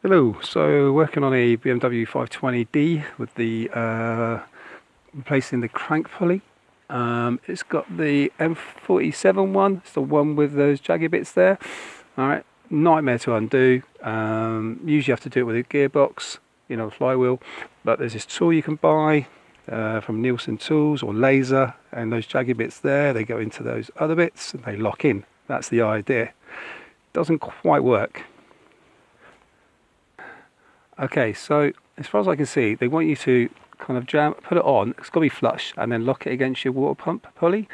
Hello, so working on a BMW 520D with the replacing the crank pulley. It's got the M47 one, it's the one with those jagged bits there. Alright, nightmare to undo. Usually you have to do it with a gearbox, a flywheel, but there's this tool you can buy from Neilsen tools or laser, and those jagged bits there, they go into those other bits and they lock in. That's the idea. Doesn't quite work. Okay, so as far as I can see, they want you to kind of put it on, it's got to be flush, and then lock it against your water pump pulley.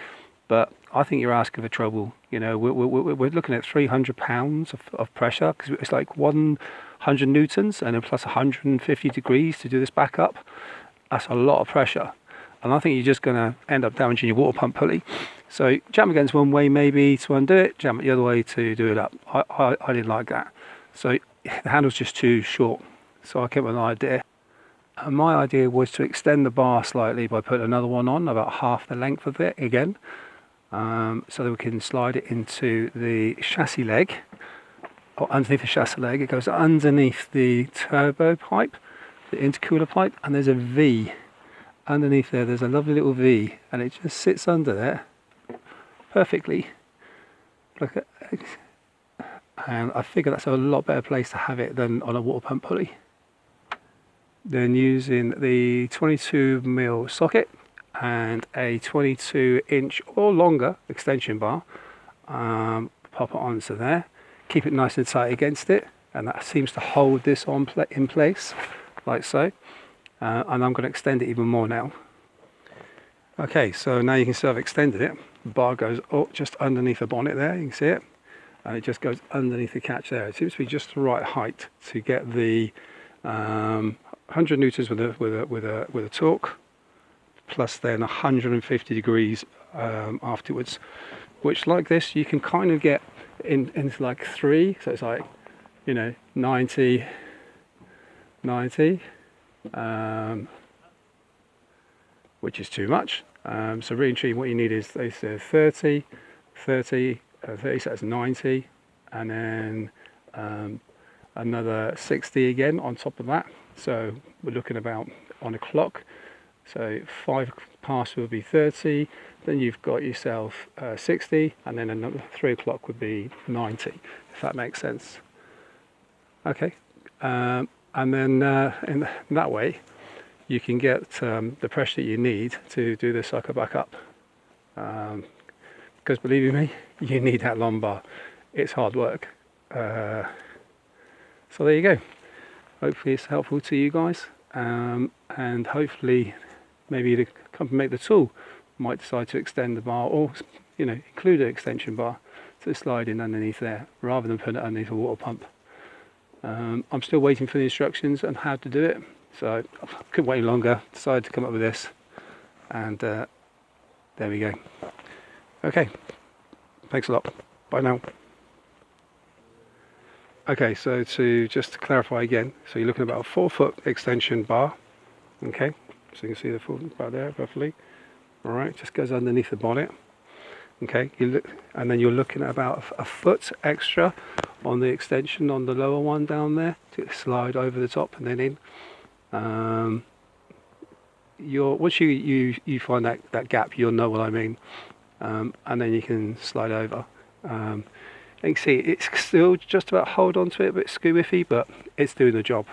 But I think you're asking for trouble. We're looking at 300 pounds of pressure, because it's like 100 newtons and then plus 150 degrees to do this back up. That's a lot of pressure. And I think you're just going to end up damaging your water pump pulley. So jam against one way maybe to undo it, jam it the other way to do it up. I didn't like that. So the handle's just too short. So I came up with an idea. And my idea was to extend the bar slightly by putting another one on, about half the length of it again, so that we can slide it into the chassis leg, or underneath the chassis leg. It goes underneath the turbo pipe, the intercooler pipe, and there's a V underneath there. There's a lovely little V, and it just sits under there perfectly. And I figure that's a lot better place to have it than on a water pump pulley. Then using the 22mm socket and a 22-inch or longer extension bar, pop it onto there, keep it nice and tight against it, and that seems to hold this in place like so. And I'm going to extend it even more now. Okay, so now you can see I've extended it. The bar goes just underneath the bonnet there, you can see it, and it just goes underneath the catch there. It seems to be just the right height to get the 100 newtons with a torque, plus then 150 degrees afterwards, which like this you can kind of get into like 3, so it's like 90, which is too much. So really and truly what you need is, they say 30, so that's 90, and then another 60 again on top of that. So we're looking about on a clock. So 5 passes will be 30, then you've got yourself 60, and then another 3 o'clock would be 90, if that makes sense. Okay, and then in that way you can get the pressure that you need to do the sucker back up. Because believe me, you need that lumbar. It's hard work. So there you go. Hopefully it's helpful to you guys, and hopefully maybe the company make the tool might decide to extend the bar, or include an extension bar to slide in underneath there rather than put it underneath a water pump. I'm still waiting for the instructions on how to do it, so I couldn't wait any longer, decided to come up with this, and there we go. Okay, thanks a lot, bye now. Okay, so just to clarify again, so you're looking at about a 4-foot extension bar. Okay, so you can see the 4-foot bar there roughly. All right, just goes underneath the bonnet. Okay, and then you're looking at about a foot extra on the extension on the lower one down there to slide over the top and then in. Once you find that gap, you'll know what I mean, and then you can slide over. You can see it's still just about hold on to it, a bit skew-iffy, but it's doing the job.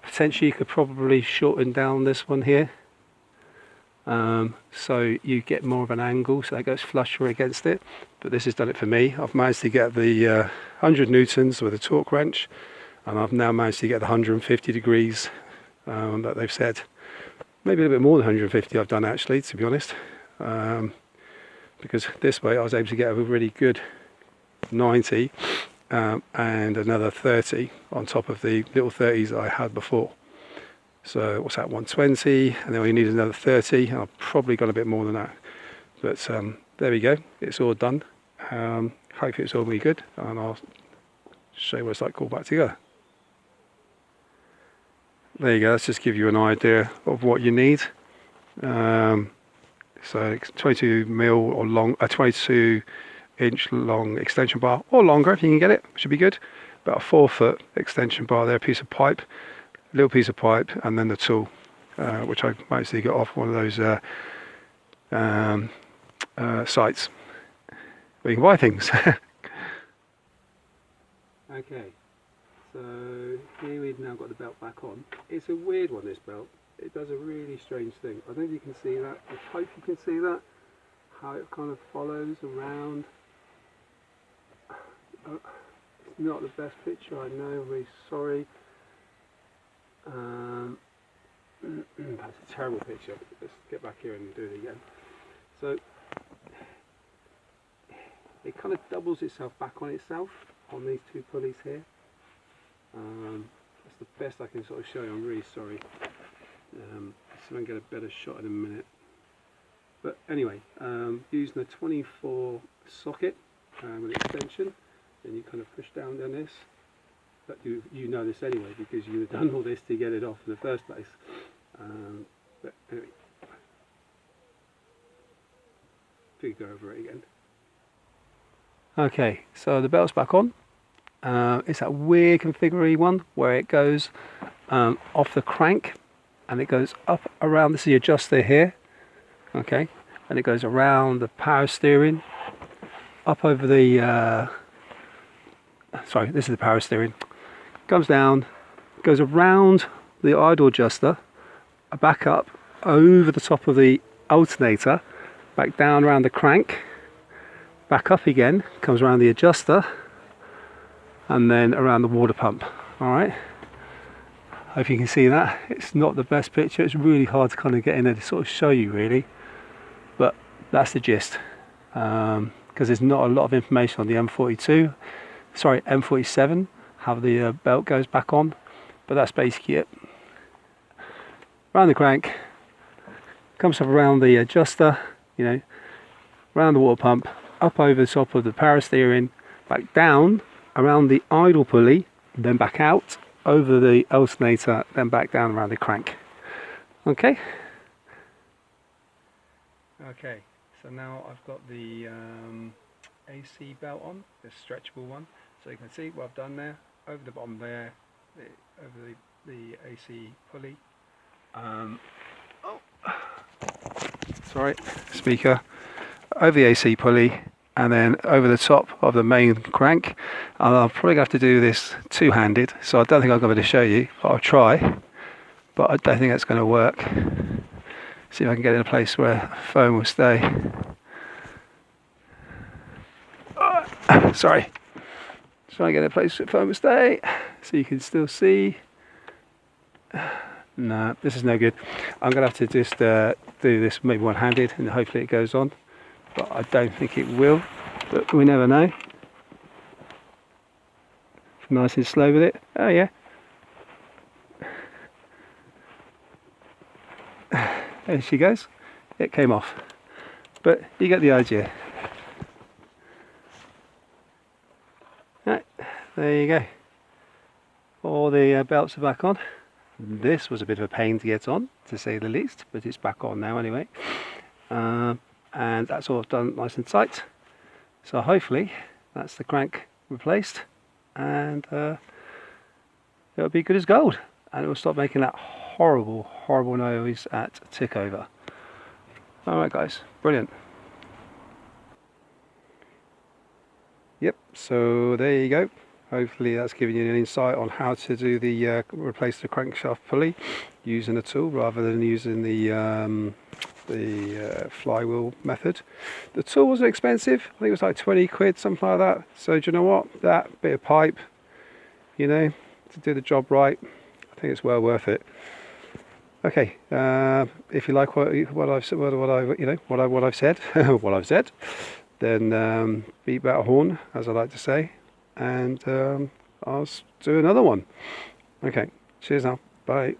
Potentially you could probably shorten down this one here, so you get more of an angle, so that goes flusher against it. But this has done it for me. I've managed to get the 100 newtons with a torque wrench, and I've now managed to get the 150 degrees that they've said. Maybe a little bit more than 150 I've done actually, to be honest, because this way I was able to get a really good 90 and another 30 on top of the little 30s I had before. So what's that, 120, and then we need another 30, and I've probably got a bit more than that, but there we go, it's all done. Hopefully it's all really good, and I'll show you what it's like all back together. There you go, let's just give you an idea of what you need. So 22mm or long, a 22-inch long extension bar, or longer if you can get it, should be good. about a 4-foot extension bar there, a piece of pipe, a little piece of pipe, and then the tool, which I mostly got off one of those sites where you can buy things. Okay, so here we've now got the belt back on. It's a weird one, this belt. It does a really strange thing. I don't know if you can see that. I hope you can see that. How it kind of follows around. It's not the best picture, I know, I'm really sorry. That's a terrible picture. Let's get back here and do it again. So it kind of doubles itself back on itself on these two pulleys here. That's the best I can sort of show you. I'm really sorry. So I can get a better shot in a minute. But anyway, using a 24 socket with extension, then you kind of push down this. But you know this anyway because you have done all this to get it off in the first place. But anyway, if you go over it again. Okay, so the belt's back on. It's that weird configure one where it goes off the crank and it goes up around. This is the adjuster here, okay, and it goes around the power steering, up over the sorry, this is the power steering, comes down, goes around the idle adjuster, back up over the top of the alternator, back down around the crank, back up again, comes around the adjuster, and then around the water pump. All right, hope you can see that. It's not the best picture. It's really hard to kind of get in there to sort of show you really, but that's the gist, because there's not a lot of information on the M47, how the belt goes back on, but that's basically it. Around the crank, comes up around the adjuster, you know, around the water pump, up over the top of the power steering, back down around the idle pulley, then back out over the alternator, then back down around the crank. Okay, so now I've got the AC belt on, the stretchable one, so you can see what I've done there, over the bottom there, over the AC pulley, sorry, speaker, over the AC pulley, and then over the top of the main crank. And I'm probably going to have to do this two-handed, so I don't think I'm going to show you, but I'll try, but I don't think that's going to work. See if I can get in a place where foam will stay. Sorry, try and get in a place where foam will stay so you can still see. No, this is no good. I'm going to have to just do this maybe one-handed and hopefully it goes on, but I don't think it will, but we never know. Nice and slow with it. Oh yeah. There she goes. It came off, but you get the idea. Right, there you go. All the belts are back on. This was a bit of a pain to get on, to say the least, but it's back on now anyway. And that's all done nice and tight. So hopefully that's the crank replaced, and it'll be good as gold, and it will stop making that horrible noise at tick over. Alright guys, brilliant. Yep, so there you go. Hopefully that's giving you an insight on how to do the replace the crankshaft pulley using a tool rather than using the flywheel method. The tool wasn't expensive. I think it was like 20 quid, something like that. So do you know what? That bit of pipe, you know, to do the job right, I think it's well worth it. Okay, if you like what I've said, what I've said, then beat that horn, as I like to say, and I'll do another one. Okay, cheers now, bye.